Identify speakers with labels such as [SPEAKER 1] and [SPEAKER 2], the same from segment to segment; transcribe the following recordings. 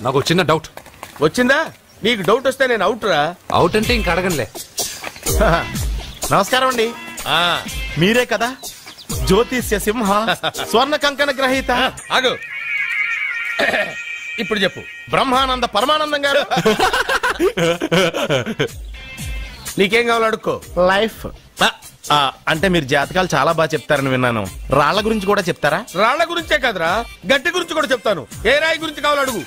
[SPEAKER 1] నాకు చిన్న డౌట్.
[SPEAKER 2] వచ్చిందా? నీకు డౌట్ వస్తే నేను అవుట్ రా.
[SPEAKER 1] అవుట్ అంటే ఇంక అడగనులే.
[SPEAKER 3] నమస్కారం అండి. మీరే కదా జ్యోతిష్య సింహ స్వర్ణ కంకణ గ్రహీత?
[SPEAKER 2] ఆగు, ఇప్పుడు చెప్పు.
[SPEAKER 3] బ్రహ్మానంద పరమానందం గారు.
[SPEAKER 2] నీకేం కావాలో అడుక్కో.
[SPEAKER 3] లైఫ్ అంటే మీరు జాతకాలు చాలా బాగా చెప్తారని విన్నాను. రాళ్ల గురించి కూడా చెప్తారా?
[SPEAKER 2] రాళ్ల గురించే కాదురా, గట్టి గురించి కూడా చెప్తాను. ఏ రాయి గురించి కావాలో అడుగు.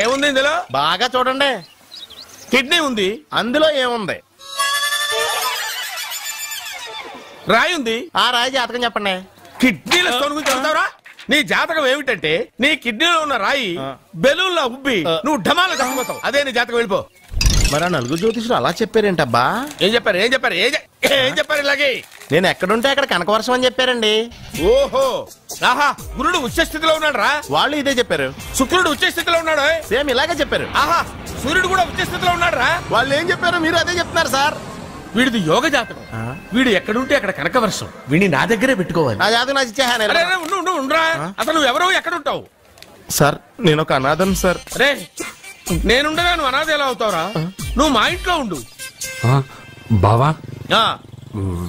[SPEAKER 2] ఏముంది ఇందులో?
[SPEAKER 3] బాగా చూడండి.
[SPEAKER 2] కిడ్నీ ఉంది.
[SPEAKER 3] అందులో ఏముంది?
[SPEAKER 2] రాయి ఉంది.
[SPEAKER 3] ఆ రాయి జాతకం చెప్పండి.
[SPEAKER 2] కిడ్నీల స్టోన్ గురించి చెప్తావురా? నీ జాతకం ఏమిటంటే నీ కిడ్నీలో ఉన్న రాయి బెలూన్లా ఉబ్బి నువ్వు ఢమాల చచ్చిపోతావు. అదే నీ జాతకం. వెళ్ళిపో.
[SPEAKER 3] మరి ఆ నలుగురు జ్యోతిషులు అలా చెప్పారేంటబ్బా?
[SPEAKER 2] ఏం చెప్పారు? ఏం చెప్పారు? ఏం చెప్పారు? ఇలాగే
[SPEAKER 3] నేను ఎక్కడుంటే అక్కడ కనకవర్షం అని చెప్పారండి.
[SPEAKER 2] ఓహో, ఆహా, గురుడు ఉచ్చ స్థితిలో ఉన్నాడు రా.
[SPEAKER 3] వాళ్ళు ఇదే చెప్పారు.
[SPEAKER 2] శుక్రుడు ఉచ్చ స్థితిలో ఉన్నాడు.
[SPEAKER 3] సేమ్ ఇలాగే చెప్పారు.
[SPEAKER 2] ఆహా, సూర్యుడు కూడా ఉచ్చ స్థితిలో ఉన్నాడు రా.
[SPEAKER 3] వాళ్ళు ఏం చెప్పారు మీరు అదే చెప్తున్నారు సార్.
[SPEAKER 2] వీడిది యోగ జాతకం. వీడు ఎక్కడుంటే అక్కడ కనకవర్షం. వీడిని నా దగ్గరే పెట్టుకోవాలి.
[SPEAKER 3] నా జాతకం నాకు ఇచ్చేహాను.
[SPEAKER 2] ఉండరా, అసలు నువ్వెవరో ఎక్కడుంటావు?
[SPEAKER 3] సార్ నేను ఒక అనాథను సార్.
[SPEAKER 2] రే, నేనుండగా నువ్వు అనాథ ఎలా అవుతావురా? నువ్వు మా ఇంట్లో ఉండు.
[SPEAKER 1] బావా,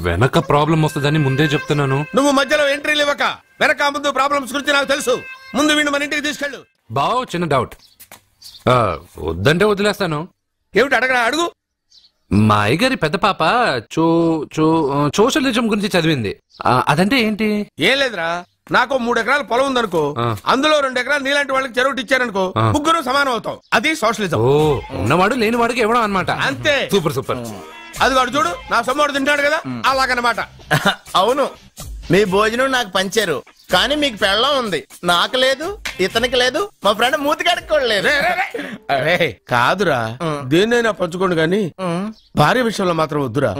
[SPEAKER 1] వెనక ప్రాబ్లం వస్తుందని ముందే చెప్తున్నాను.
[SPEAKER 2] నువ్వు మధ్యలో ఎంట్రీలు ఇవ్వక. వెనక ముందు ప్రాబ్లమ్స్ గురించి నాకు తెలుసు. ముందు వీడిని మన ఇంటికి తీసుకెళ్ళు.
[SPEAKER 1] బావా, చిన్న డౌట్. వద్దంటే వదిలేస్తాను.
[SPEAKER 2] ఏమిటి అడగరా? అడుగు.
[SPEAKER 1] మా అయ్యగారి పెద్ద పాప సోషలిజం గురించి చదివింది. అదంటే ఏంటి?
[SPEAKER 2] ఏం లేదురా, నాకు 3 ఎకరాల పొలం ఉందనుకో, అందులో 2 ఎకరాలు నీలాంటి వాళ్ళకి చెరువు ఇచ్చారనుకో, ముగ్గురు సమానం అవుతాం. అది సోషలిజం.
[SPEAKER 1] ఓ, ఉన్నవాడు లేని వాడికి ఇవ్వడం అనమాట.
[SPEAKER 2] అంతే.
[SPEAKER 1] Super super.
[SPEAKER 2] అది వాడు చూడు, నా సొమ్మడు తింటాడు కదా, అలాగనమాట.
[SPEAKER 3] అవును, మీ భోజనం నాకు పంచారు, కానీ మీకు పెళ్ళం ఉంది, నాకు లేదు, ఇతనికి లేదు, మా ఫ్రెండ్ మూతి కడుక్కోలేదు.
[SPEAKER 2] కాదురా, దేన్నైనా పంచుకోండి గాని భార్య విషయంలో మాత్రం వద్దురా.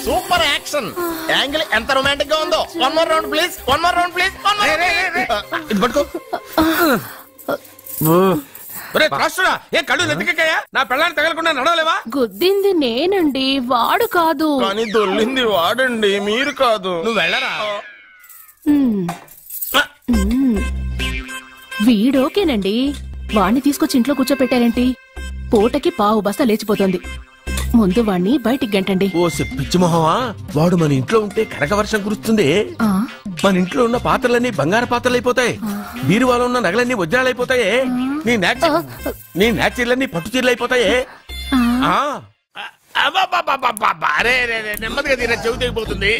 [SPEAKER 3] సూపర్ యాక్షన్ యాంగిల్ ఎంత రొమాంటిక్ గా ఉందో. One more round please, one more round please.
[SPEAKER 2] ఇది పట్టుకో. ఏ కళ్ళు నెత్తికెక్కాయా? నా పెళ్ళాన్ని తగలకుండా నడవలేవా?
[SPEAKER 4] గుద్దింది నేనండి, వాడు కాదు.
[SPEAKER 3] కానీ దొల్లింది వాడండి, మీరు కాదు.
[SPEAKER 2] నువ్వు వెళ్ళరా.
[SPEAKER 4] వీడోకేనండి, వాణ్ణి తీసుకొచ్చి ఇంట్లో కూర్చోపెట్టారేంటి? పూటకి పావు బస్తా లేచిపోతుంది. ముందు వాణ్ణి బయటికి గంటండి.
[SPEAKER 2] ఓ పిచ్చి మొహమా, వాడు మన ఇంట్లో ఉంటే కనక వర్షం కురుస్తుంది. మన ఇంట్లో ఉన్న పాత్రలన్నీ బంగారు పాత్రలు అయిపోతాయి. బీరువాలో ఉన్న నగలన్నీ వజ్రాలు అయిపోతాయి. నీ నాచీర్లన్నీ పట్టు చీరలు అయిపోతాయి. నెమ్మదిగా తీరా, చెవి తెగిపోతుంది.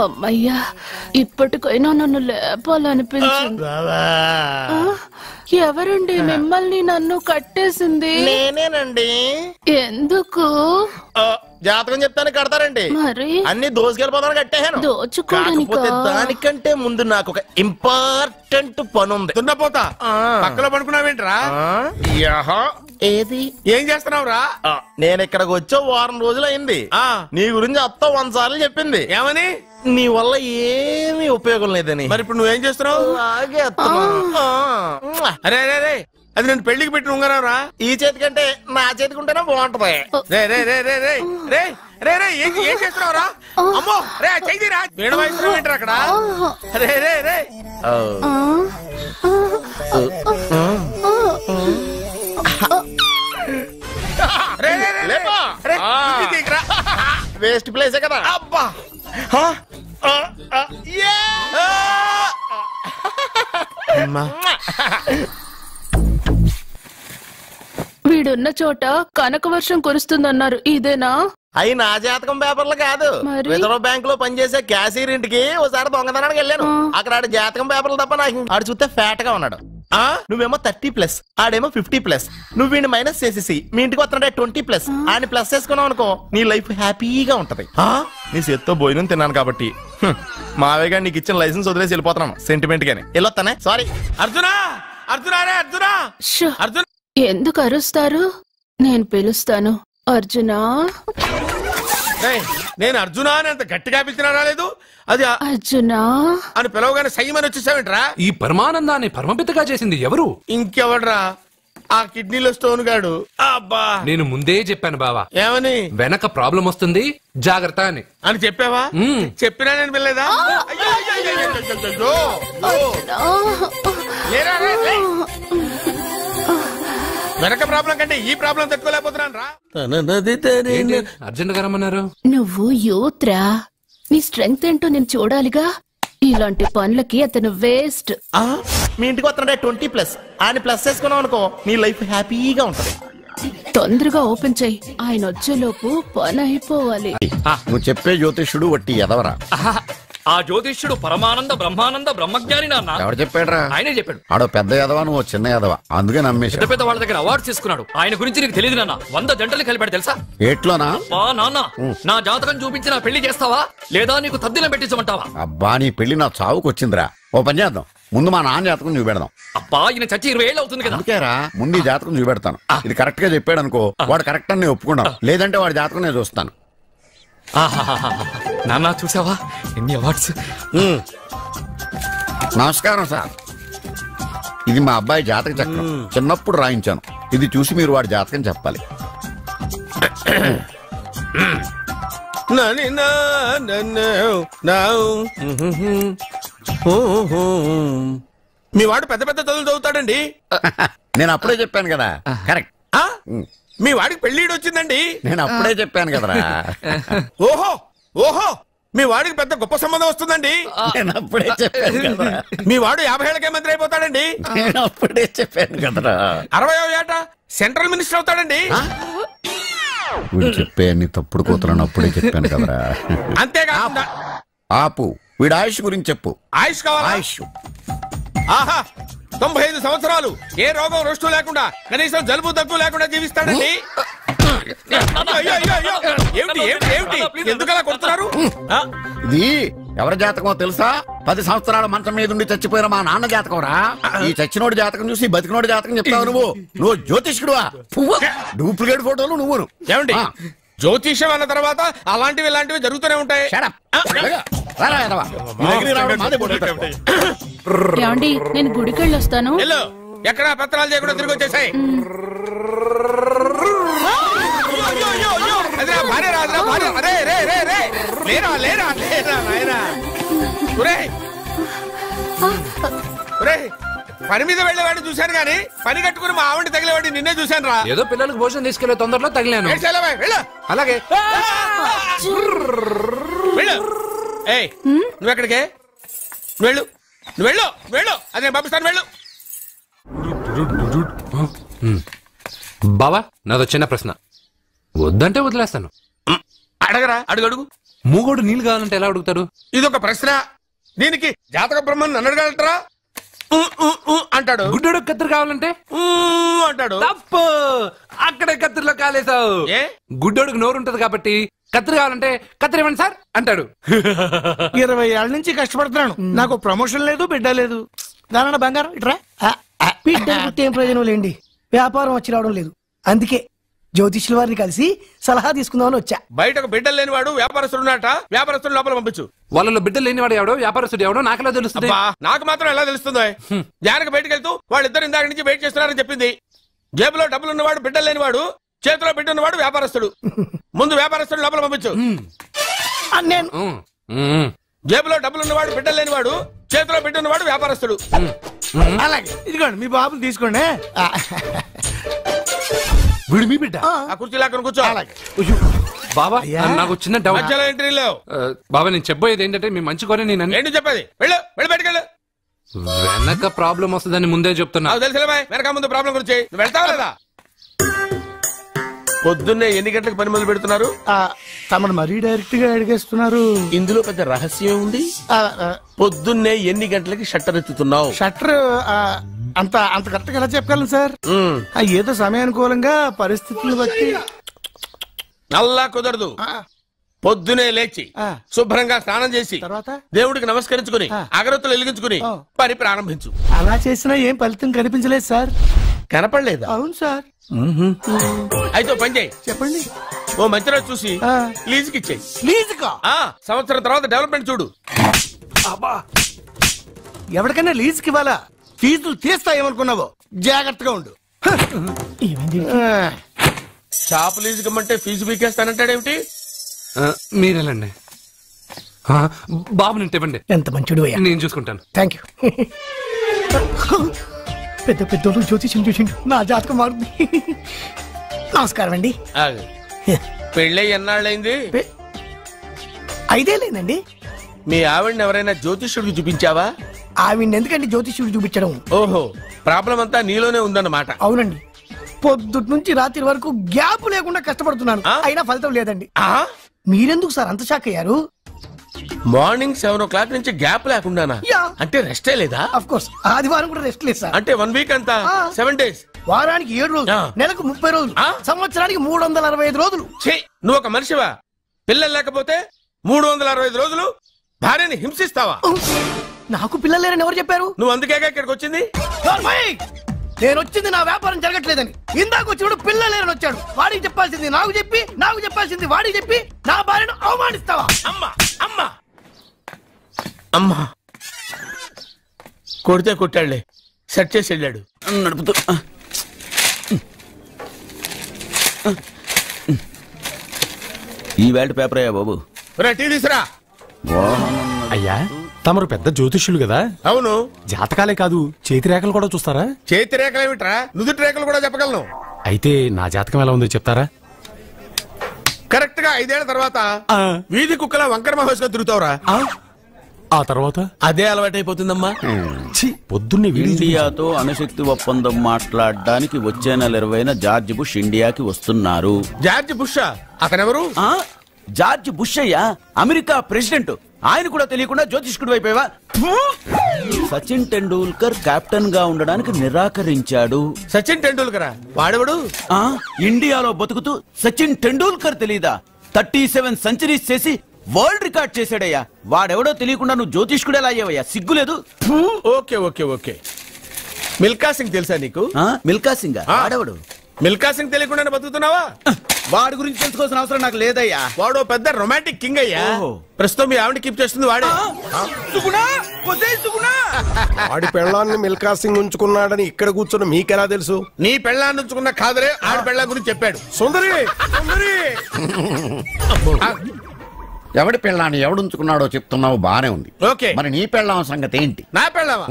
[SPEAKER 4] అమ్మయ్యా, ఇప్పటికైనా నన్ను లేపాలనిపించింది. ఎవరండి మిమ్మల్ని నన్ను కట్టేసింది?
[SPEAKER 3] నేనేనండి.
[SPEAKER 4] ఎందుకు?
[SPEAKER 3] జాతకం చెప్తాను కడతారండి.
[SPEAKER 4] మరి
[SPEAKER 3] అన్ని దోసుకెళ్ళిపోతాను కట్టేహాను. కాకపోతే దానికంటే ముందు నాకు ఒక ఇంపార్టెంట్ పని ఉంది.
[SPEAKER 2] దున్నపోతా పక్కలో పడుకున్నావేంట్రా?
[SPEAKER 3] ఏది?
[SPEAKER 2] ఏం చేస్తున్నావురా?
[SPEAKER 3] నేను ఇక్కడికి వచ్చే 1 వారం రోజులు అయింది. నీ గురించి అత్త 100 సార్లు చెప్పింది.
[SPEAKER 2] ఏమని?
[SPEAKER 3] నీ వల్ల ఏమీ ఉపయోగం లేదని.
[SPEAKER 2] మరి ఇప్పుడు నువ్వేం చేస్తున్నావు? అరే అరే, అది నేను పెళ్లికి పెట్టిన ఉంగరం రా.
[SPEAKER 3] ఈ చేతి కంటే నా చేతికి ఉంటేనే బాగుంటది.
[SPEAKER 2] ఏం చేస్తున్నావు రా? అమ్మో రే, చెయ్యిరా. వీణ వాయిస్తున్నావు ఏంటారు అక్కడ? రే రే రే
[SPEAKER 3] వేస్ట్ ప్లేసే కదా.
[SPEAKER 2] అబ్బా,
[SPEAKER 4] వీడున్న చోట కనక వర్షం కురుస్తుందన్నారు, ఇదేనా?
[SPEAKER 3] అయి నా జాతకం పేపర్లు కాదు. రిజర్వ్ బ్యాంక్ లో పనిచేసే క్యాషియర్ ఇంటికి ఒకసారి దొంగతనానికి వెళ్ళాను. అక్కడ ఆడు జాతకం పేపర్లు తప్ప నాకు ఆడు చూస్తే ఫ్యాట్ గా ఉన్నాడు. నువ్వేమో 30+, ఆడేమో 50+. నువ్వు వీడిని మైనస్ చేసేసి మీ ఇంటికి వస్తున్నాడే 20+, ఆడిని ప్లస్ చేసుకున్నావు అనుకో, నీ లైఫ్ హ్యాపీగా ఉంటది. నీ చేత్తో భోజనం తిన్నాను కాబట్టి మావేగా నీకు ఇచ్చిన లైసెన్స్ వదిలేసి వెళ్ళిపోతున్నాను సెంటిమెంట్ గాని. వెళ్ళొస్తానే. సారీ.
[SPEAKER 2] అర్జునా, అర్జునా రే, అర్జునా, అర్జున్.
[SPEAKER 4] ఎందుకు అరుస్తారు? నేను పిలుస్తాను. అర్జునా.
[SPEAKER 2] నేను అర్జునా అని అంత గట్టిగా పిలిచినా రాలేదు. అది
[SPEAKER 4] అర్జునా
[SPEAKER 2] అని పిలవగానే సైమని వచ్చేసావేంట్రా?
[SPEAKER 1] ఈ పరమానందాన్ని పరమపితగా చేసింది ఎవరు?
[SPEAKER 2] ఇంకెవడ్రా? ఆ కిడ్నీలో స్టోన్ గాడు. అబ్బా
[SPEAKER 1] నేను ముందే చెప్పాను బావా,
[SPEAKER 2] ఏమని?
[SPEAKER 1] వెనక ప్రాబ్లం వస్తుంది జాగ్రత్త అని.
[SPEAKER 2] అని చెప్పావా? చెప్పినా నేను వెళ్ళలేదా? వెనక ప్రాబ్లం కంటే ఈ ప్రాబ్లం తట్టుకోలేకపోతున్నాను రా.
[SPEAKER 1] అర్జెంట్ గా రమ్మన్నారు.
[SPEAKER 4] నువ్వు యూత్రా, నీ స్ట్రెంగ్త్ ఏంటో నేను చూడాలిగా. ఇలాంటి పనులకి అతను వేస్ట్.
[SPEAKER 3] మీ ఇంటికి వస్తుంటే 20+ ఆయన ప్లస్ చేసుకున్నాం అనుకో, నీ లైఫ్ హ్యాపీగా ఉంటది.
[SPEAKER 4] తొందరగా ఓపెన్ చెయ్యి, ఆయన వచ్చేలోపు పని అయిపోవాలి.
[SPEAKER 3] నువ్వు చెప్పే జ్యోతిష్యుడు వట్టి ఎదవరా?
[SPEAKER 5] ఆ జ్యోతిష్యుడు పరమానంద బ్రహ్మానంద బ్రహ్మజ్ఞాని నాన్న.
[SPEAKER 3] ఎవరు చెప్పాడురా?
[SPEAKER 5] ఆయనే చెప్పాడు.
[SPEAKER 3] ఆడో పెద్ద ఎదవా, నువ్వు చిన్న ఎదవా, అందుకే నమ్మేశా.
[SPEAKER 5] పెద్ద పెద్ద వాళ్ళ దగ్గర అవార్డ్స్ తీసుకున్నాడు. ఆయన గురించి నీకు తెలియదు నాన్న. 100 జంటలు కలిపాడు తెలుసా?
[SPEAKER 3] ఏట్లోనా?
[SPEAKER 5] నాన్న, నా జాతకం చూపించి నా పెళ్లి చేస్తావా లేదా నీకు తద్దిలం పెట్టించమంటావా?
[SPEAKER 3] అబ్బా నీ పెళ్లి నా చావుకు వచ్చిందిరా. ఓ పని చేద్దాం, ముందు మా నాన్న జాతకం చూపెడదాం.
[SPEAKER 5] అబ్బా ఈయన చచ్చి 20 ఏళ్ళు అవుతుంది కదా.
[SPEAKER 3] అందుకేరా ముందు ఈ జాతకం చూపెడతాను. ఇది కరెక్ట్ గా చెప్పాడు అనుకో, వాడు కరెక్ట్ అని నేను ఒప్పుకున్నాను. లేదంటే వాడి జాతకం నేను చూస్తాను.
[SPEAKER 5] నాన్న చూసావా ఎన్ని అవార్డ్స్?
[SPEAKER 3] నమస్కారం సార్, ఇది మా అబ్బాయి జాతక చక్రం. చిన్నప్పుడు రాయించాను. ఇది చూసి మీరు వాడి జాతకం చెప్పాలి.
[SPEAKER 2] మీ వాడు పెద్ద పెద్ద చదువులు చదువుతాడండి.
[SPEAKER 3] నేను అప్పుడే చెప్పాను కదా. కరెక్ట్.
[SPEAKER 2] మీ వాడికి పెళ్లిడు వచ్చిందండి.
[SPEAKER 3] నేను అప్పుడే చెప్పాను కదరా.
[SPEAKER 2] ఓహో ఓహో, మీ వాడికి పెద్ద గొప్ప సంబంధం వస్తుందండి.
[SPEAKER 3] నేను అప్పుడే చెప్పాను కదరా.
[SPEAKER 2] మీ వాడు 50 ఏళ్ళకే మంత్రి అయిపోతాడండి.
[SPEAKER 3] నేను అప్పుడే చెప్పాను కదరా.
[SPEAKER 2] 60వ ఏట సెంట్రల్ మినిస్టర్ అవుతాడండి.
[SPEAKER 3] వీడు చెప్పే అన్ని తప్పుడు కూతురని అప్పుడే చెప్పాను కదరా.
[SPEAKER 2] అంతేకాకుండా
[SPEAKER 3] ఆపు, వీడు ఆయుష్ గురించి చెప్పు.
[SPEAKER 2] ఆయుష్ కావాలా?
[SPEAKER 3] ఆయుష్
[SPEAKER 2] ఆహా, 95 సంవత్సరాలు ఏ రోగం రుష్టు లేకుండా, కనీసం జలుబు దగ్గు లేకుండా జీవిస్తాడండి. ఎందుకలా కొడుతున్నారు?
[SPEAKER 3] ఇది ఎవరి జాతకమో తెలుసా? 10 సంవత్సరాల మంచం మీద ఉండి చచ్చిపోయిన మా నాన్న జాతకం రా. ఈ చచ్చినోడి జాతకం చూసి బతికినోడి జాతకం చెప్తావు నువ్వు జ్యోతిష్కుడువా? డూప్లికేట్ ఫోటోలు నువ్వు.
[SPEAKER 2] ఏమండి, జ్యోతిష్యం అన్న తర్వాత అలాంటివి ఇలాంటివి జరుగుతూనే ఉంటాయి.
[SPEAKER 4] ఏమండి, నేను గుడికెళ్ళి వస్తాను.
[SPEAKER 2] ఎక్కడ పత్రాలు చేయకుండా తిరిగి వచ్చేసాయి. పని మీద వెళ్ళేవాడిని చూశాను గానీ పని కట్టుకుని మా ఆవిడ తగిలేవాడిని నిన్నే చూశాను రా.
[SPEAKER 1] ఏదో పిల్లలకు భోజనం తీసుకెళ్లే తొందరలో తగిలాను. అలాగే
[SPEAKER 2] నువ్వెక్కడికే? వెళ్ళు వెళ్ళు వెళ్ళు, అదే పంపిస్తాను, వెళ్ళు.
[SPEAKER 1] బావా నాదో చిన్న ప్రశ్న, వద్దంటే వదిలేస్తాను.
[SPEAKER 2] అడగరా, అడుగు అడుగు.
[SPEAKER 1] మూగోడు నీళ్ళు కావాలంటే ఎలా అడుగుతాడు?
[SPEAKER 2] ఇదొక ప్రశ్న. దీనికి జాతక బ్రహ్మను నన్ను అడగలటరా? అంటాడు.
[SPEAKER 1] గుడ్డోడు కత్తిరి కావాలంటే
[SPEAKER 2] అంటాడు.
[SPEAKER 1] తప్పు, అక్కడే కత్తిరిలో కాలేసావు. గుడ్డోడికి నోరు ఉంటది కాబట్టి కత్తిరి కావాలంటే కత్తిరి ఇవ్వండి సార్ అంటాడు.
[SPEAKER 6] 20 ఏళ్ల నుంచి కష్టపడుతున్నాను, నాకు ప్రమోషన్ లేదు, బిడ్డ లేదు. దానన్న బంగారం ఇట్రా. బిడ్డ పుట్టి ఏం ప్రయోజనం లేండి, వ్యాపారం వచ్చి రావడం లేదు. అందుకే జ్యోతిష్యుల వారిని కలిసి సలహా తీసుకుందామని వచ్చా.
[SPEAKER 2] బయటకు బిడ్డలు లేనివాడు వ్యాపారస్తుడు ఉన్నట. వ్యాపారస్తుడు లోపల పంపించు.
[SPEAKER 1] వాళ్ళలో బిడ్డలు లేనివాడు ఎవడో వ్యాపారస్తుడు ఎవడో నాకెలా తెలుస్తుంది?
[SPEAKER 2] నాకు మాత్రం ఎలా తెలుస్తుందో? జానకి బయటకు వెళ్తూ వాళ్ళిద్దరు ఇందాక నుంచి వెయిట్ చేస్తున్నారని చెప్పింది. జేబులో డబ్బులు ఉన్నవాడు బిడ్డలు లేనివాడు, చేతిలో బిడ్డ ఉన్నవాడు వ్యాపారస్తుడు. ముందు వ్యాపారస్తుడు లోపల పంపించు. జేబులో డబ్బులు ఉన్నవాడు బిడ్డలు లేనివాడు, చేతిలో బిడ్డ ఉన్నవాడు వ్యాపారస్తుడు.
[SPEAKER 6] అలాగే, ఇదిగోండి మీ బాబుని తీసుకోండి.
[SPEAKER 1] వీడు మీ బిడ్డ?
[SPEAKER 2] ఆ కుర్చీలో అక్కడ కూర్చో.
[SPEAKER 1] బాబా నాకు చిన్న డౌట్.
[SPEAKER 2] మధ్యలో ఎంట్రీ లేవు.
[SPEAKER 1] బాబా నేను చెప్పబోయేది ఏంటంటే మీ మంచి కోరే నేను
[SPEAKER 2] ఏంటి చెప్పేది? వెళ్ళు వెళ్ళి బయటకెళ్ళు.
[SPEAKER 1] వెనక ప్రాబ్లం వస్తుందని ముందే చెప్తున్నా.
[SPEAKER 2] తెలుసులే బాయ్, వెనక ముందు ప్రాబ్లం గురించి. నువ్వు వెళ్తావా లేదా? పొద్దున్నే ఎన్ని గంటలకు పని మొదలు పెడుతున్నారు?
[SPEAKER 6] తమను మరీ డైరెక్ట్ గా అడిగేస్తున్నారు.
[SPEAKER 2] ఇందులో పెద్ద రహస్యం ఉంది. పొద్దున్నే ఎన్ని గంటలకి షట్టర్ ఎత్తుతున్నావు?
[SPEAKER 6] షట్టర్ అంత కరెక్ట్ గా ఎలా చెప్పగలను సార్? ఏదో సమయానుకూలంగా పరిస్థితులను బట్టి.
[SPEAKER 2] అల్లా కుదరదు. పొద్దునే లేచి శుభ్రంగా స్నానం చేసి
[SPEAKER 6] తర్వాత
[SPEAKER 2] దేవుడికి నమస్కరించుకుని అగరత్తులు వెలిగించుకుని పని ప్రారంభించు.
[SPEAKER 6] అలా చేసినా ఏం ఫలితం కనిపించలేదు సార్.
[SPEAKER 2] కనపడలేదా?
[SPEAKER 6] అవును సార్.
[SPEAKER 2] అయితే పని చేయి.
[SPEAKER 6] చెప్పండి.
[SPEAKER 2] ఓ మంచి రోజు చూసి లీజుకి ఇచ్చేయి.
[SPEAKER 6] లీజుకా?
[SPEAKER 2] సంవత్సరం తర్వాత డెవలప్మెంట్ చూడు.
[SPEAKER 6] ఎవరికైనా లీజుకి ఇవ్వాలా? ఫీజులు తీస్తాయేమనుకున్నావో? జాగ్రత్తగా ఉండు.
[SPEAKER 2] షాప్ లీజుకి ఇమ్మంటే ఫీజు పీకేస్తానంటాడేమిటి?
[SPEAKER 1] మీరేలండి. బాబు నేను ఇవ్వండి.
[SPEAKER 6] ఎంత మంచిడు అయ్యా.
[SPEAKER 1] నేను చూసుకుంటాను.
[SPEAKER 6] Thank you. పెద్ద పెద్దోళ్ళు జ్యోతిష్యం చూసిండు, నా జాతకం మారుంది. నమస్కారం అండి.
[SPEAKER 2] పెళ్ళై ఎన్నాళ్ళైంది?
[SPEAKER 6] 5 ఏళ్ళైందండి.
[SPEAKER 2] మీ ఆవిడని ఎవరైనా జ్యోతిష్యుడికి చూపించావా?
[SPEAKER 6] ఆవిడ ఎందుకండి జ్యోతిష్యుడు చూపించడం?
[SPEAKER 2] ఓహో, ప్రాబ్లం అంతా నీలోనే ఉందన్నమాట.
[SPEAKER 6] అవునండి, పొద్దుటి నుంచి రాత్రి వరకు గ్యాప్ లేకుండా కష్టపడుతున్నాను, అయినా ఫలితం లేదండి. మీరెందుకు సార్ అంత షాక్ అయ్యారు?
[SPEAKER 2] మార్నింగ్ 7 o'clock నుంచి గ్యాప్ లేకుండానా? అంటే రెస్టే లేదా?
[SPEAKER 6] ఆఫ్ కోర్స్, ఆదివారం కూడా రెస్ట్ లేదు సార్.
[SPEAKER 2] అంటే 1 వీక్ అంతా 7 days,
[SPEAKER 6] వారానికి 7 రోజులు, నెలకు 30 రోజులు, సంవత్సరానికి 365 రోజులు.
[SPEAKER 2] నువ్వు ఒక మనిషివా? పిల్లలు లేకపోతే 365 రోజులు భార్యని హింసిస్తావా?
[SPEAKER 6] నాకు పిల్లలు లేరని ఎవరు చెప్పారు?
[SPEAKER 2] నువ్వు అందుకేగా ఇక్కడికి వచ్చింది.
[SPEAKER 6] నేను వచ్చింది నా వ్యాపారం జరగట్లేదని. ఇందాక వచ్చినప్పుడు పిల్లలు లేరని వచ్చాడు. వాడికి చెప్పాల్సింది నాకు చెప్పి, నాకు చెప్పాల్సింది వాడికి చెప్పి నా భార్యను అవమానిస్తావా?
[SPEAKER 2] అమ్మా అమ్మా అమ్మా, కొడితే కొట్టాడులే, సెట్ చేసి వెళ్ళాడు నడుపుతూ.
[SPEAKER 7] ఈ వేల్ట్ పేపర్ అయ్యా బాబు.
[SPEAKER 2] టీ తీసురా.
[SPEAKER 8] అయ్యా, తమరు పెద్ద జ్యోతిష్యులు కదా?
[SPEAKER 2] అవును.
[SPEAKER 8] జాతకాలే కాదు, చేతి రేఖలు కూడా చూస్తారా?
[SPEAKER 2] చేతి రేఖలు ఏమిట్రా, నుదుటి రేఖలు కూడా చెప్పగలను.
[SPEAKER 8] అయితే నా జాతకం ఎలా ఉందో చెప్తారా?
[SPEAKER 2] కరెక్ట్ గా 5 ఏళ్ల తర్వాత వీధి కుక్కల వంకర మహోత్సవం తిరుగుతావురా.
[SPEAKER 8] ఆ తర్వాత
[SPEAKER 2] అదే అలవాటైపోతుందమ్మా.
[SPEAKER 8] పొద్దున్నే
[SPEAKER 7] ఇండియాతో అణుశక్తి ఒప్పందం మాట్లాడడానికి వచ్చే నెల 20న జార్జ్ బుష్ ఇండియాకి వస్తున్నారు.
[SPEAKER 2] జార్జ్ బుషా? అతనెవరు?
[SPEAKER 7] జార్జ్ బుష్ అయ్యా, అమెరికా ప్రెసిడెంట్. ఆయన కూడా తెలియకుండా జ్యోతిష్కుడు వైపోయావా? సచిన్ టెండూల్కర్ కెప్టెన్ గా ఉండడానికి నిరాకరించాడు.
[SPEAKER 2] సచిన్ టెండూల్కర్ వాడెవడు?
[SPEAKER 7] ఇండియాలో బతుకుతూ సచిన్ టెండూల్కర్ తెలీదా? 37 సెంచరీస్ చేసి వరల్డ్ రికార్డ్ చేశాడయ్యా. వాడెవడో తెలియకుండా నువ్వు జ్యోతిష్కుడు ఎలా అయ్యావయ్యా? సిగ్గులేదు.
[SPEAKER 2] Okay okay okay. Milkha Singh తెలుసా నీకు?
[SPEAKER 7] మిల్కా సింగ్ వాడెవడు?
[SPEAKER 2] మిల్కా సింగ్ తెలియకుండా బతుకుతున్నావా?
[SPEAKER 7] వాడి గురించి తెలుసుకోవాల్సిన అవసరం నాకు లేదయ్యా.
[SPEAKER 2] వాడు పెద్ద రొమాంటిక్ కింగ్ అయ్యా. ప్రస్తుతం మీ ఆవిడ కీప్ చేస్తుంది వాడే.
[SPEAKER 9] ఆడి పెళ్ళాన్ని మిల్కా సింగ్ ఉంచుకున్నాడని ఇక్కడ కూర్చొని మీకెలా తెలుసు?
[SPEAKER 2] నీ పెళ్ళాన్ని ఉంచుకున్న కాదరే ఆడి పెళ్ళాం గురించి చెప్పాడు. సుందరి సుందరి.
[SPEAKER 10] ఎవడి పెళ్ళాన్ని ఎవడుంచుకున్నాడో చెప్తున్నావు, బానే ఉంది.
[SPEAKER 2] ఓకే,
[SPEAKER 10] మరి నీ పెళ్ళాం సంగతి ఏంటి?
[SPEAKER 2] నా పెళ్ళావా?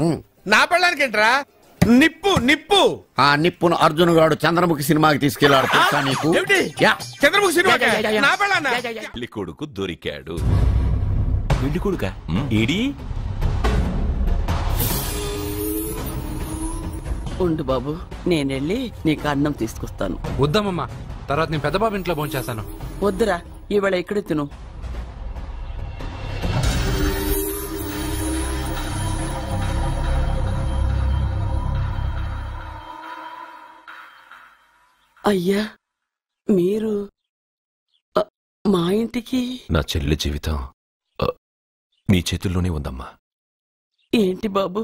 [SPEAKER 2] నా పెళ్ళానికి ఏంట్రా? నిప్పు నిప్పు.
[SPEAKER 10] ఆ నిప్పును అర్జున్ గాడు చంద్రముఖి సినిమాకి తీసుకెళ్లాడు. నీకు
[SPEAKER 2] చంద్రముఖి సినిమా నా పెళ్ళాన్నా?
[SPEAKER 11] పెళ్లి కొడుకు దొరికాడు. పెళ్లి కొడుక ఏడి?
[SPEAKER 12] ఉండు బాబు, నేనెళ్ళి నీకు అన్నం తీసుకొస్తాను.
[SPEAKER 1] వద్దామమ్మా, తర్వాత నేను పెద్ద బాబు ఇంట్లో భోంచేస్తాను.
[SPEAKER 12] వద్దురా, ఈవేళ ఇక్కడే తిను. అయ్యా, మీరు మా ఇంటికి?
[SPEAKER 11] నా చెల్లి జీవితం నీ చేతుల్లోనే ఉందమ్మా.
[SPEAKER 12] ఏంటి బాబు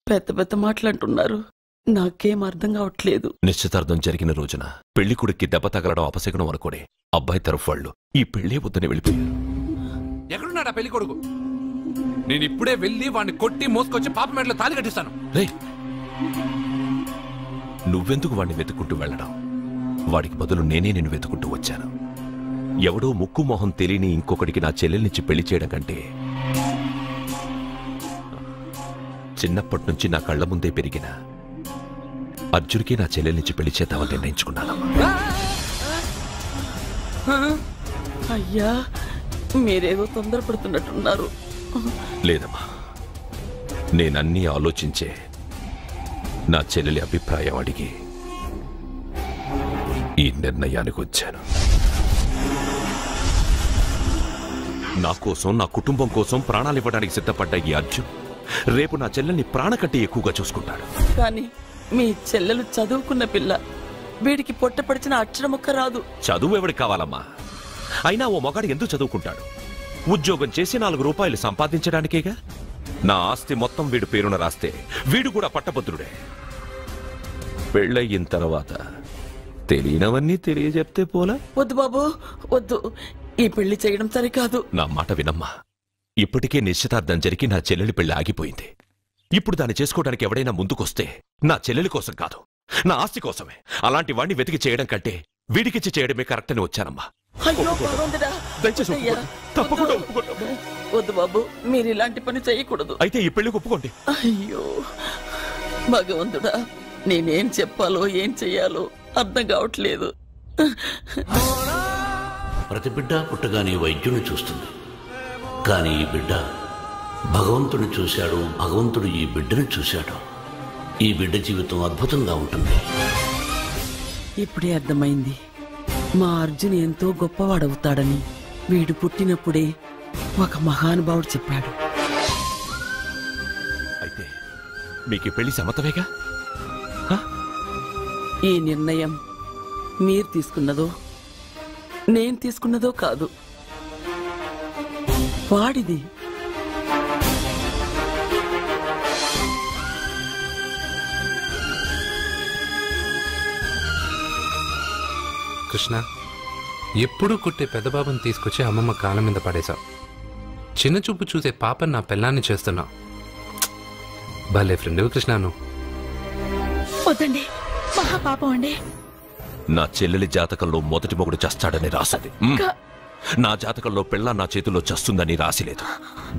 [SPEAKER 12] పెద్ద పెద్ద మాటలంటున్నారు? నాకేం అర్థం కావట్లేదు.
[SPEAKER 11] నిశ్చితార్థం జరిగిన రోజున పెళ్లి కొడుక్కి దెబ్బ తగలడం అపశకునం అనుకోడే అబ్బాయి తరఫు వాళ్ళు ఈ పెళ్లే వద్దని వెళ్ళిపోయారు.
[SPEAKER 1] ఎక్కడున్నాడా పెళ్లి కొడుకు? నేను ఇప్పుడే వెళ్ళి వాడిని కొట్టి మోసుకొచ్చి పాప మెడలో తాళి కట్టిస్తాను.
[SPEAKER 11] నువ్వెందుకు వాడిని వెతుక్కుంటూ వెళ్ళడం? వాడికి బదులు నేనే నిన్ను వెతుకుంటూ వచ్చాను. ఎవడో ముక్కు మొహం తెలియని ఇంకొకడికి నా చెల్లెల్నిచ్చి పెళ్లి చేయడం కంటే చిన్నప్పటి నుంచి నా కళ్ల ముందే పెరిగిన అర్జున్కి నా చెల్లెల్నిచ్చి పెళ్లి చేద్దామని నిర్ణయించుకున్నాను.
[SPEAKER 12] అయ్యా, మీరేదో తొందరపడుతున్నట్టున్నారు.
[SPEAKER 11] లేదమ్మా, నేనన్నీ ఆలోచించే నా చెల్లెలి అభిప్రాయం అడిగి ఈ నిర్ణయానికి వచ్చాను. నా కోసం, నా కుటుంబం కోసం ప్రాణాలు ఇవ్వడానికి సిద్ధపడ్డ ఈ అర్జున్ రేపు నా చెల్లెల్ని ప్రాణ కంటే ఎక్కువగా చూసుకుంటాడు.
[SPEAKER 12] కానీ మీ చెల్లెలు చదువుకున్న పిల్ల, వీడికి పొట్టపడిచిన అక్షరం ఒక్క రాదు.
[SPEAKER 11] చదువు ఎవడికి కావాలమ్మా? అయినా ఓ మగాడు ఎందుకు చదువుకుంటాడు? ఉద్యోగం చేసి 4 రూపాయలు సంపాదించడానికేగా. నా ఆస్తి మొత్తం వీడు పేరున రాస్తే వీడు కూడా పట్టభద్రుడే. పెళ్ళయిన తర్వాత తెలియనవన్నీ తెలియజెప్తే పోలా?
[SPEAKER 12] వద్దు బాబు వద్దు, ఈ పెళ్లి చేయడం సరికాదు.
[SPEAKER 11] నా మాట వినమ్మా. ఇప్పటికే నిశ్చితార్థం జరిగి నా చెల్లెలి పెళ్లి ఆగిపోయింది. ఇప్పుడు దాన్ని చేసుకోవడానికి ఎవడైనా ముందుకొస్తే నా చెల్లెలి కోసం కాదు, నా ఆస్తి కోసమే. అలాంటి వాడిని వెతికి చేయడం కంటే వీడికిచ్చి చేయడమే కరెక్ట్ అని వచ్చానమ్మా.
[SPEAKER 12] అయ్యో భగవంతుడా,
[SPEAKER 11] దయచేసి ఒప్పుకోండి. తప్పకుండా ఒప్పుకోండి.
[SPEAKER 12] వద్దు బాబు, మీరు ఇలాంటి పని చేయకూడదు.
[SPEAKER 11] అయితే ఈ పెళ్లికి ఒప్పుకోండి.
[SPEAKER 12] అయ్యో భగవంతుడా, నేనేం చెప్పాలో ఏం చెయ్యాలో అర్థం కావట్లేదు.
[SPEAKER 13] ప్రతి బిడ్డ పుట్టగానే వైద్యుని చూస్తుంది, కానీ ఈ బిడ్డ భగవంతుని చూశాడు, భగవంతుడు ఈ బిడ్డను చూశాడు. ఈ బిడ్డ జీవితం అద్భుతంగా ఉంటుంది.
[SPEAKER 12] ఇప్పుడే అర్థమైంది, మా అర్జున్ ఎంతో గొప్పవాడవుతాడని. వీడు పుట్టినప్పుడే ఒక మహానుభావుడు చెప్పాడు.
[SPEAKER 11] అయితే మీకు పెళ్లి సమ్మతమేగా?
[SPEAKER 12] ఈ నిర్ణయం మీరు తీసుకున్నదో నేను తీసుకున్నదో కాదు, వాడిది.
[SPEAKER 1] కృష్ణ, ఎప్పుడూ కుట్టే పెద్దబాబుని తీసుకొచ్చి అమ్మమ్మ కాళ్ళ మీద పడేశావు. చిన్న చూపు చూసే పాపని నా పెళ్ళాన్ని చేస్తున్నావు. భలే ఫ్రెండ్ కృష్ణను.
[SPEAKER 4] వద్దండి, మహాపాపం అండి.
[SPEAKER 11] నా చెల్లెలి జాతకంలో మొదటి మొగుడు చస్తాడని రాసింది. నా జాతకంలో పెళ్ళ నా చేతిలో చస్తుందని రాసిలేదు.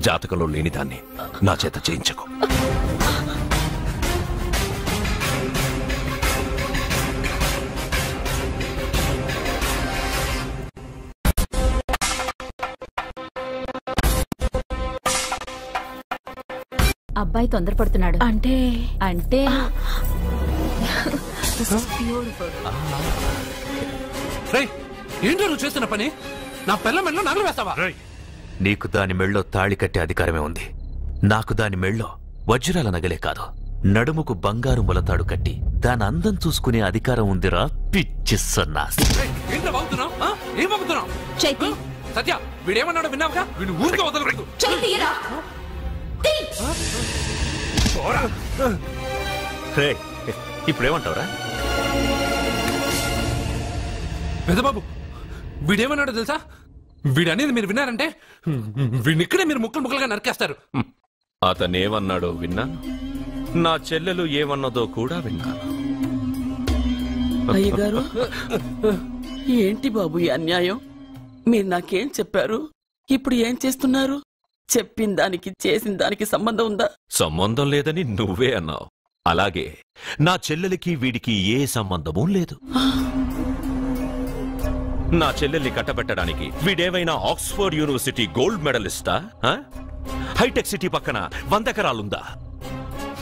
[SPEAKER 11] జాతకంలో లేనిదాన్ని నా చేత చేయించకు.
[SPEAKER 4] అబ్బాయి తొందరపడుతున్నాడు. అంటే
[SPEAKER 1] ఏంటో నువ్వు చేస్తున్న పని? నా పిల్ల మెళ్ళో నగలు వేస్తావా?
[SPEAKER 14] నీకు దాని మెళ్ళో తాళి కట్టే అధికారమే ఉంది. నాకు దాని మెళ్ళో వజ్రాల నగలే కాదు, నడుముకు బంగారు మొలతాడు కట్టి దాని అందం చూసుకునే అధికారం ఉందిరా పిచ్చి సన్నాసి.
[SPEAKER 1] సత్య, వీడేమన్నాడో విన్నావుగా? వీడు ఊరికే వదలకూడదు.
[SPEAKER 14] ఇప్పుడేమంటావురా?
[SPEAKER 1] పెద్దబాబు, వీడేమన్నాడో తెలుసా? వీడనేది మీరు విన్నారంటే వీడినిక్కడే మీరు ముక్కలు ముక్కలుగా నరికేస్తారు.
[SPEAKER 11] అతనేమన్నాడో విన్నా, నా చెల్లెలు ఏమన్నదో కూడా విన్నాను.
[SPEAKER 12] అయ్యగారు, ఏంటి బాబు ఈ అన్యాయం? మీరు నాకేం చెప్పారు, ఇప్పుడు ఏం చేస్తున్నారు? చెప్పిన దానికి చేసిన దానికి సంబంధం ఉందా?
[SPEAKER 11] సంబంధం లేదని నువ్వే అన్నావు. అలాగే నా చెల్లెలికి వీడికి ఏ సంబంధమూ లేదు. నా చెల్లెల్ని కట్టబెట్టడానికి వీడేమైనా ఆక్స్ఫర్డ్ యూనివర్సిటీ గోల్డ్ మెడలిస్టా? హైటెక్ సిటీ పక్కన 100 ఎకరాలుందా?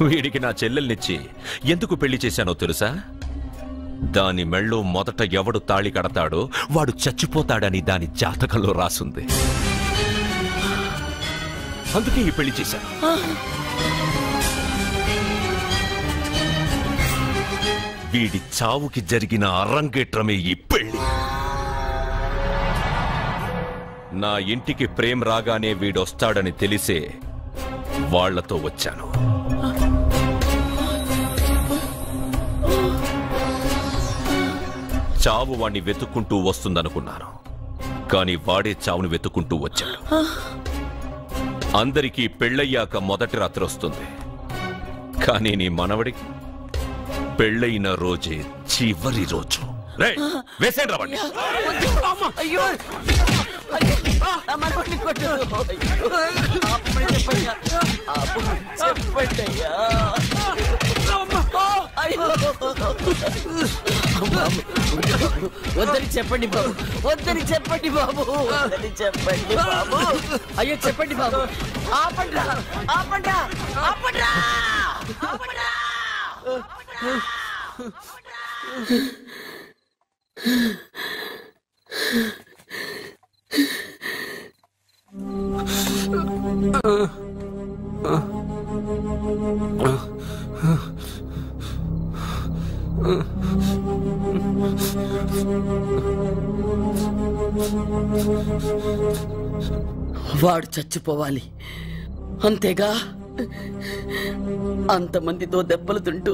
[SPEAKER 11] వీడికి నా చెల్లెల్నిచ్చి ఎందుకు పెళ్లి చేశానో తెలుసా? దాని మెళ్ళో మొదట ఎవడు తాళి కడతాడో వాడు చచ్చిపోతాడని దాని జాతకంలో రాసుంది. అందుకే ఈ పెళ్లి చేశాను. వీడి చావుకి జరిగిన అరంగేట్రమే ఈ పెళ్లి. నా ఇంటికి ప్రేమ్ రాగానే వీడొస్తాడని తెలిసే వాళ్లతో వచ్చాను. చావు వాణ్ణి వెతుక్కుంటూ వస్తుందనుకున్నాను, కానీ వాడే చావుని వెతుక్కుంటూ వచ్చాడు. అందరికీ పెళ్ళయ్యాక మొదటి రాత్రి వస్తుంది, కానీ నీ మనవడికి పెళ్ళైన రోజే చివరి రోజు. వేసేయండి రావండి.
[SPEAKER 12] అయ్యో, వద్దని చెప్పండి బాబు, వద్దని చెప్పండి బాబు, వద్దని చెప్పండి బాబు. అయ్యో చెప్పండి బాబు, ఆపండ్రా, ఆపండ్రా, ఆపండ్రా, ఆపండ్రా. వాడు చచ్చిపోవాలి అంతేగా. అంతమందితో దెబ్బలు తింటూ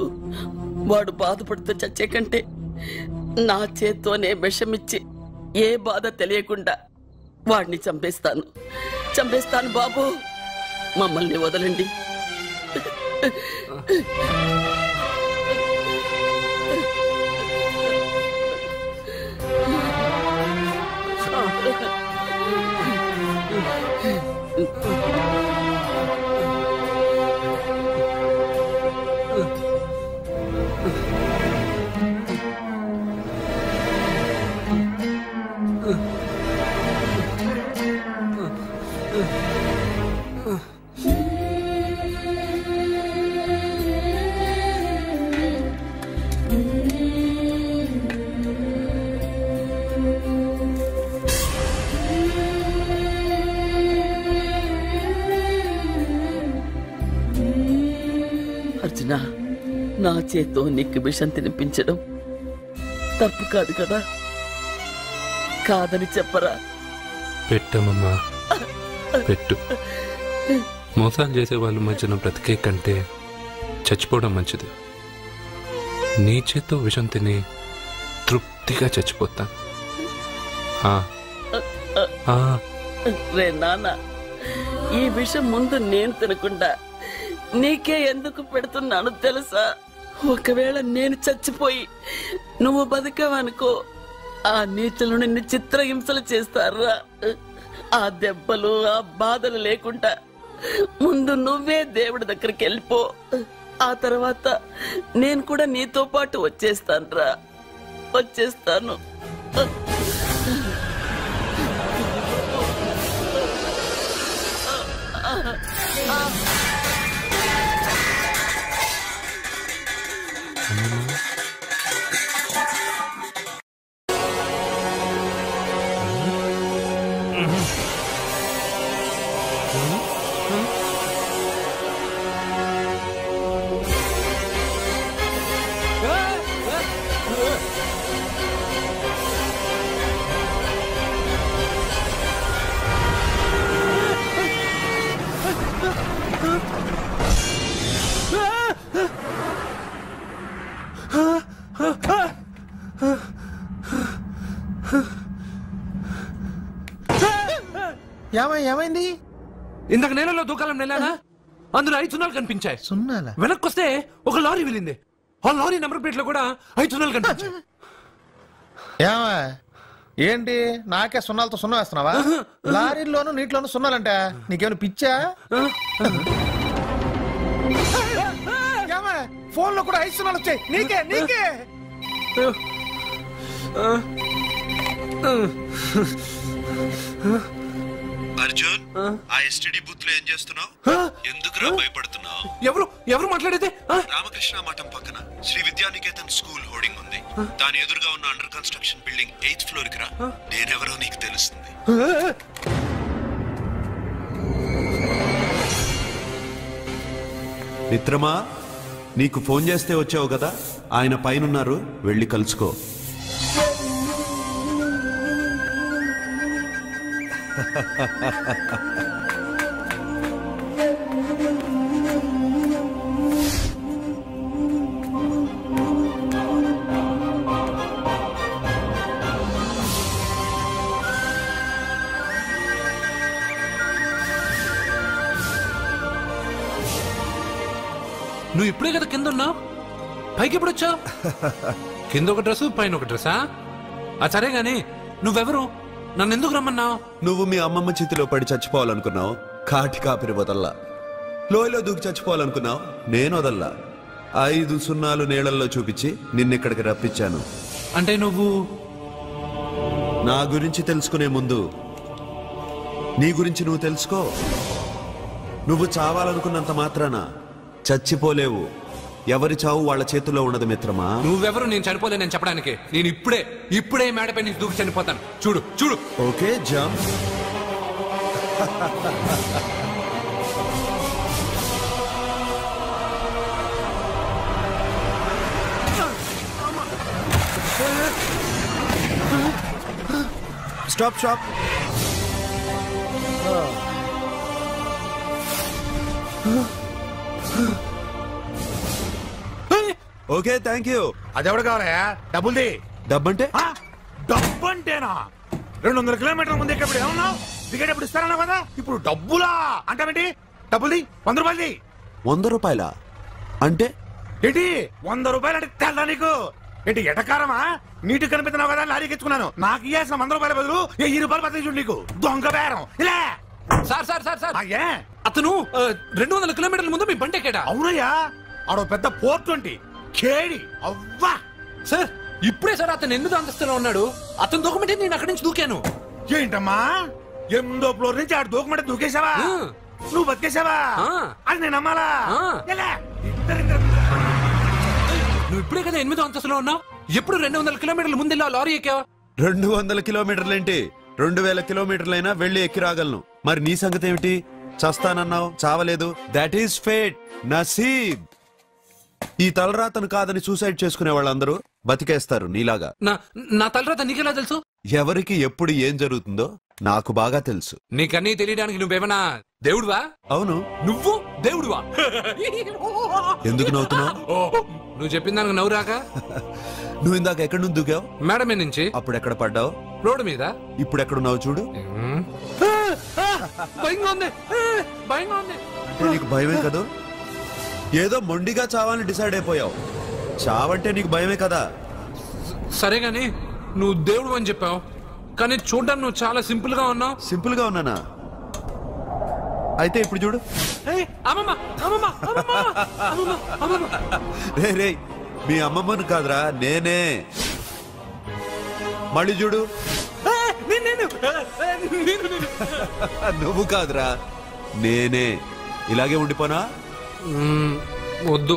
[SPEAKER 12] వాడు బాధపడుతూ చచ్చే కంటే నా చేత్తోనే విషమిచ్చి ఏ బాధ తెలియకుండా వాడిని చంపేస్తాను, చంపేస్తాను బాబు. మమ్మల్ని వదలండి. నా చేత్తో నీకు విషం తినిపించడం తప్పు కాదు కదా? కాదని చెప్పరా?
[SPEAKER 1] పెట్టమ్మా, పెట్టు. మోసాలు చేసే వాళ్ళ మధ్యన బ్రతికే కంటే చచ్చిపోవడం మంచిది. నీ చేత్తో విషం తిని తృప్తిగా చచ్చిపోతా.
[SPEAKER 12] రే నాన్న, ఈ విషయం ముందు నేను తినకుండా నీకే ఎందుకు పెడుతున్నాను తెలుసా? ఒకవేళ నేను చచ్చిపోయి నువ్వు బతికావనుకో, ఆ నీచులు నిన్ను చిత్రహింసలు చేస్తారా? ఆ దెబ్బలు ఆ బాధలు లేకుండా ముందు నువ్వే దేవుడి దగ్గరికి వెళ్ళిపో. ఆ తర్వాత నేను కూడా నీతో పాటు వచ్చేస్తానురా, వచ్చేస్తాను.
[SPEAKER 6] ఏమైంది?
[SPEAKER 1] ఇందాక నేలలో దూకాలం నెలానా, అందులో 5 సున్నాలు కనిపించాయి.
[SPEAKER 6] సున్నాలా?
[SPEAKER 1] వెనక్కొస్తే ఒక లారీ వెళ్ళింది. ఆ లారీ నెంబర్ ప్లేట్ లో కూడా 5 సున్నాలు కనిపించాయి.
[SPEAKER 3] ఏంటి నాకే సున్నాలతో సున్నా వేస్తున్నావా? లారీల్లోనూ నీటిలోనూ సున్నాలంటే నీకేమైనా పిచ్చా? ఫోన్ లో కూడా 5 సున్నాలు వచ్చాయి. నీకే నీకే
[SPEAKER 15] అర్జున్, ఆ ఎస్టీడీ బూత్ లో ఏం చేస్తున్నావు? ఎందుకురా భయపడుతున్నావు?
[SPEAKER 1] ఎవరు మాట్లాడేది?
[SPEAKER 15] రామకృష్ణ మఠం పక్కన శ్రీ విద్యానికేతన్ స్కూల్ హోర్డింగ్ ఉంది. దాని ఎదురుగా ఉన్న under construction building 8th floor కి రా. నేనెవరో నీకు తెలుస్తుంది. మిత్రమా, నీకు ఫోన్ చేస్తే వచ్చావు కదా, ఆయన పైనున్నారు, వెళ్ళి కలుసుకో.
[SPEAKER 1] నువ్వు ఇప్పుడే కదా కింద ఉన్నావు, పైకి ఎప్పుడు వచ్చావు? కింద ఒక డ్రెస్, పైన ఒక డ్రెస్సా? సరే గాని నువ్వెవరు? నన్ను ఎందుకు రమ్మన్నావు?
[SPEAKER 15] నువ్వు మీ అమ్మమ్మ చేతిలో పడి చచ్చిపోవాలనుకున్నావు, కాటి కాపిరి వదల్లా. లోయలో దూకి చచ్చిపోవాలనుకున్నావు, నేను వదల్లా. 5 సున్నాలు నీళ్ళల్లో చూపించి నిన్నిక్కడికి రప్పించాను.
[SPEAKER 1] అంటే నువ్వు
[SPEAKER 15] నా గురించి తెలుసుకునే ముందు నీ గురించి నువ్వు తెలుసుకో. నువ్వు చావాలనుకున్నంత మాత్రాన చచ్చిపోలేవు. ఎవరి చావు వాళ్ళ చేతుల్లో ఉండదు మిత్రమా.
[SPEAKER 1] నువ్వెవరు నేను చనిపోలేనని చెప్పడానికి? నేను ఇప్పుడే మేడపై నుంచి దూకి చనిపోతాను. చూడు చూడు.
[SPEAKER 15] Okay jump. Stop stop. Okay thank you.
[SPEAKER 16] అది ఎవడు కావాలయా? డబ్బుల్ది.
[SPEAKER 15] డబ్బంటే?
[SPEAKER 16] డబ్బు అంటేనా? 200 కిలోమీటర్ల ముందు ఎక్కడ ఏమన్నావు? దిగేటప్పుడు ఇస్తారన్నావు కదా, ఇప్పుడు డబ్బులా అంటావేంటి? డబ్బుల్ది. 100 రూపాయలది.
[SPEAKER 15] 100 రూపాయలా అంటే
[SPEAKER 16] ఏంటి? 100 రూపాయలు అంటే తెల్దా నీకు? ఏంటి ఎటకారమా? నీటి కనిపిస్తున్నావు కదా, లారీకి ఎత్తుకున్నాను. నాకు ఇయ్యాల్సిన 100 రూపాయల బదులు 1000 రూపాయలు బతికి చూడు నీకు. దొంగ బేరం. ఇలా
[SPEAKER 1] సార్ సార్ సార్ సార్ అతను 200 కిలోమీటర్ల ముందు మీ బండి ఎక్కాడా?
[SPEAKER 16] అవునయ్యా, ఆడో పెద్ద పోర్ట్ వంటి కేడి. అవ్వా
[SPEAKER 1] సార్, ఇప్పుడే సార్ అతను 8వ అంతస్తులో ఉన్నాడు. అతను దూకమంటే నేను అక్కడి నుంచి దూకాను.
[SPEAKER 16] ఏంటమ్మా, 8వ ఫ్లోర్ నుంచి ఆడు దూకమంటే దూకేశావా? నువ్వు బతికేశావా? అది నేను నమ్మాలా?
[SPEAKER 1] నువ్వు ఇప్పుడే కదా 8వ అంతస్తులో ఉన్నావు. ఎప్పుడు 200 కిలోమీటర్ల ముందు లారీ ఎక్కావా?
[SPEAKER 15] 200 కిలోమీటర్లేంటి, 2000 కిలోమీటర్లైనా వెళ్ళి ఎక్కి రాగలను. మరి నీ సంగతి ఏమిటి? చస్తానన్నావు, చావలేదు. That is fate, నసీబ్. ఈ తలరాతను కాదని సూసైడ్ చేసుకునే వాళ్ళందరూ బతికేస్తారు నీలాగా.
[SPEAKER 1] నా తలరాత నీకెలా తెలుసు?
[SPEAKER 15] ఎవరికి ఎప్పుడు ఏం జరుగుతుందో నాకు బాగా తెలుసు.
[SPEAKER 1] నీకన్నీ తెలియడానికి నువ్వేమన్నా దేవుడువా?
[SPEAKER 15] అవును.
[SPEAKER 1] నువ్వు దేవుడువా?
[SPEAKER 15] ఎందుకు నవ్వుతున్నావు?
[SPEAKER 1] నువ్వు చెప్పిన దానికి నవ్వు రాక?
[SPEAKER 15] నువ్వు ఇందాక ఎక్కడి నుంచి దూకావు?
[SPEAKER 1] మేడమే నుంచి.
[SPEAKER 15] అప్పుడు ఎక్కడ పడ్డావు?
[SPEAKER 1] రోడ్డు మీద.
[SPEAKER 15] ఇప్పుడు ఎక్కడున్నావు చూడు.
[SPEAKER 1] భయంగా ఉంది, భయంగా ఉంది.
[SPEAKER 15] అంటే నీకు భయమే కదా? ఏదో మొండిగా చావాలని డిసైడ్ అయిపోయావు. చావంటే నీకు భయమే కదా?
[SPEAKER 1] సరే గాని నువ్వు దేవుడు అని చెప్పావు, కానీ చూడడానికి నువ్వు చాలా సింపుల్ గా ఉన్నావు.
[SPEAKER 15] సింపుల్ గా ఉన్నానా? అయితే ఇప్పుడు చూడు. రే రే, మీ అమ్మమ్మను కాదురా నేనే. మళ్ళీ చూడు. నువ్వు కాదురా నేనే. ఇలాగే ఉండిపోనా?
[SPEAKER 1] వద్దు.